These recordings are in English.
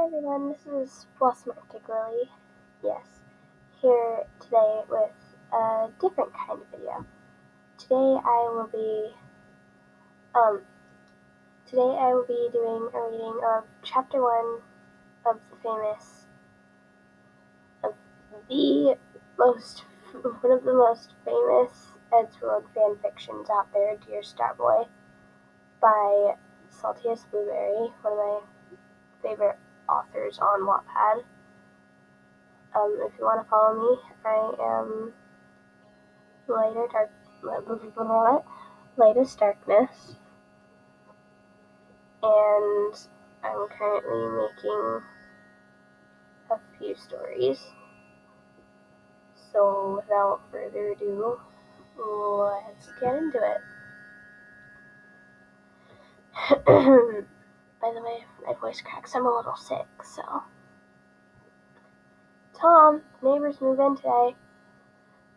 Hi everyone, this is Philosophic Lily. Yes, here today with a different kind of video. Today I will be um doing a reading of chapter 1 of the most one of the most famous Edgeworld fan fictions out there, Dear Starboy, by Saltiest Blueberry, one of my favorite authors on Wattpad. If you want to follow me, I am Latest Darkness, and I'm currently making a few stories. So without further ado, let's get into it. By the way, if my voice cracks, I'm a little sick, so. Tom, neighbors move in today.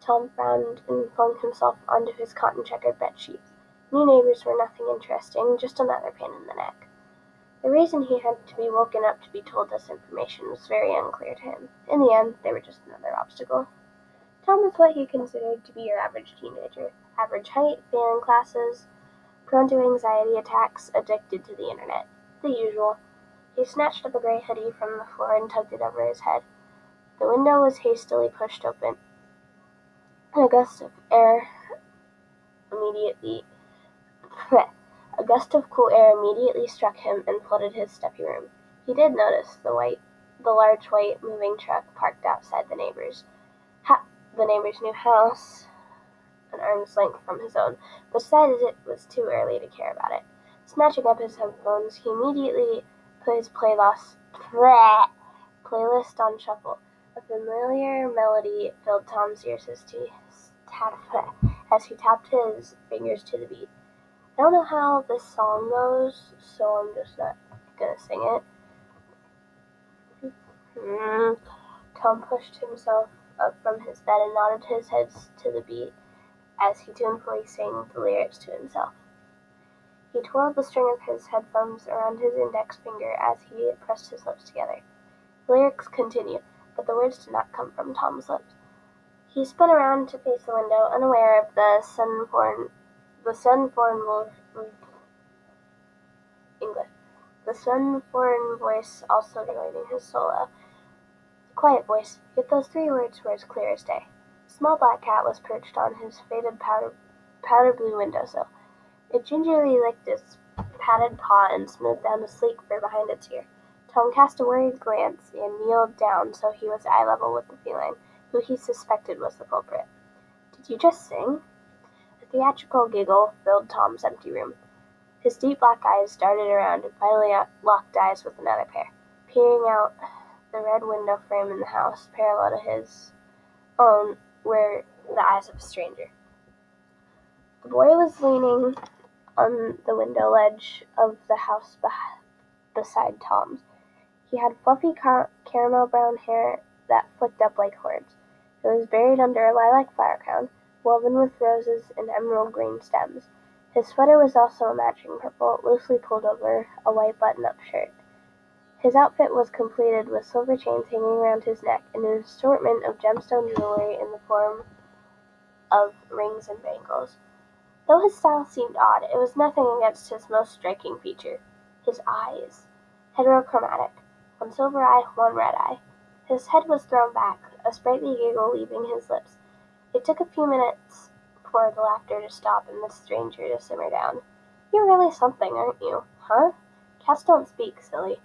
Tom frowned and flung himself onto his cotton-checkered bedsheets. New neighbors were nothing interesting, just another pain in the neck. The reason he had to be woken up to be told this information was very unclear to him. In the end, they were just another obstacle. Tom was what he considered to be your average teenager. Average height, failing classes, prone to anxiety attacks, addicted to the internet. The usual. He snatched up a gray hoodie from the floor and tugged it over his head. The window was hastily pushed open. A gust of cool air immediately struck him and flooded his stuffy room. He did notice the large white moving truck parked outside the neighbor's new house, an arm's length from his own, but decided it was too early to care about it. Snatching up his headphones, he immediately put his playlist on shuffle. A familiar melody filled Tom's ears as he tapped his fingers to the beat. I don't know how this song goes, so I'm just not gonna sing it. Tom pushed himself up from his bed and nodded his head to the beat as he tunefully sang the lyrics to himself. He twirled the string of his headphones around his index finger as he pressed his lips together. The lyrics continued, but the words did not come from Tom's lips. He spun around to face the window, unaware of the sun-foreign voice also joining his solo. Quiet voice, yet those 3 words were as clear as day. A small black cat was perched on his faded powder blue windowsill. It gingerly licked its padded paw and smoothed down the sleek fur behind its ear. Tom cast a worried glance and kneeled down so he was eye level with the feline, who he suspected was the culprit. Did you just sing? A theatrical giggle filled Tom's empty room. His deep black eyes darted around and finally locked eyes with another pair, peering out the red window frame in the house, parallel to his own, were the eyes of a stranger. The boy was leaning on the window ledge of the house beside Tom's. He had fluffy caramel brown hair that flicked up like horns. It was buried under a lilac flower crown, woven with roses and emerald green stems. His sweater was also a matching purple, loosely pulled over a white button-up shirt. His outfit was completed with silver chains hanging around his neck and an assortment of gemstone jewelry in the form of rings and bangles. Though his style seemed odd, it was nothing against his most striking feature, his eyes. Heterochromatic. One silver eye, one red eye. His head was thrown back, a sprightly giggle leaving his lips. It took a few minutes for the laughter to stop and the stranger to simmer down. You're really something, aren't you? Huh? Cats don't speak, silly.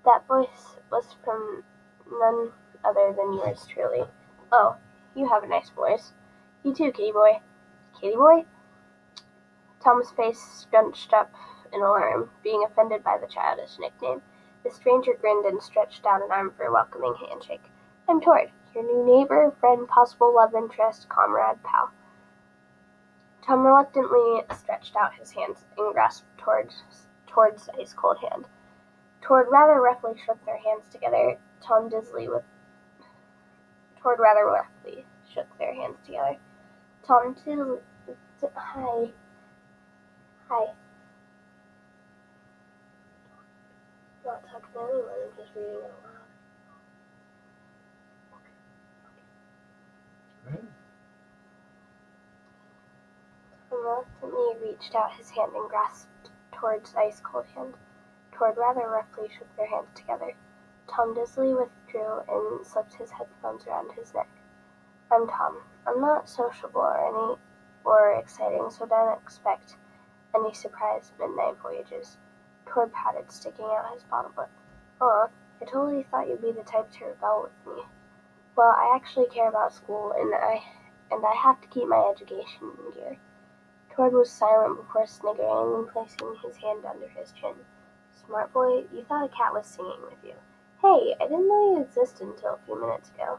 That voice was from none other than yours truly. Oh, you have a nice voice. You too, kitty boy. Kitty boy? Tom's face scrunched up in alarm, being offended by the childish nickname. The stranger grinned and stretched out an arm for a welcoming handshake. I'm Tord, your new neighbor, friend, possible love interest, comrade, pal. Tom reluctantly stretched out his hands and grasped Tord's ice-cold hand. Tord rather roughly shook their hands together. Tord rather roughly shook their hands together. Tom, hi. Hi. Not talk to anyone, I'm just reading out loud. Reluctantly reached out his hand and grasped Tord's ice-cold hand. Tord rather roughly shook their hands together. Tom dizzily withdrew and slipped his headphones around his neck. I'm Tom. I'm not sociable or exciting, so don't expect any surprise midnight voyages. Tord pouted, sticking out his bottle lip. Aw, I totally thought you'd be the type to rebel with me. Well, I actually care about school, and I have to keep my education in gear. Tord was silent before sniggering and placing his hand under his chin. Smart boy, you thought a cat was singing with you. Hey, I didn't know you existed until a few minutes ago.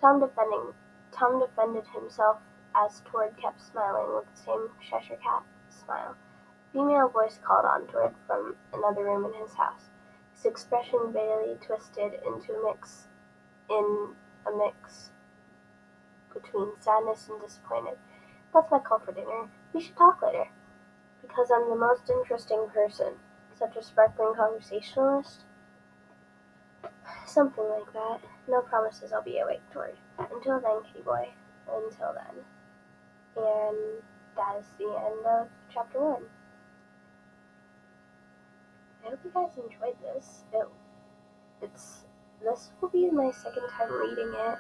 Tom defended himself as Tord kept smiling with the same Cheshire cat smile. A female voice called on Tord from another room in his house. His expression vaguely twisted into a mix between sadness and disappointed. That's my call for dinner. We should talk later. Because I'm the most interesting person. Such a sparkling conversationalist? Something like that. No promises I'll be awake, Tord. Until then, kitty boy. Until then. And that is the end of chapter 1. I hope you guys enjoyed this. This will be my second time reading it.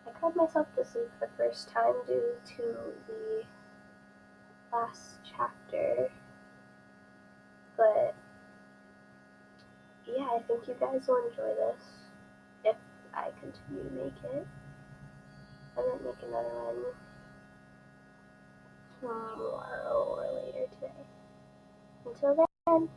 I cried myself to sleep the first time due to the last chapter. But yeah, I think you guys will enjoy this if I continue to make it. I might make another one tomorrow or later today. Until then.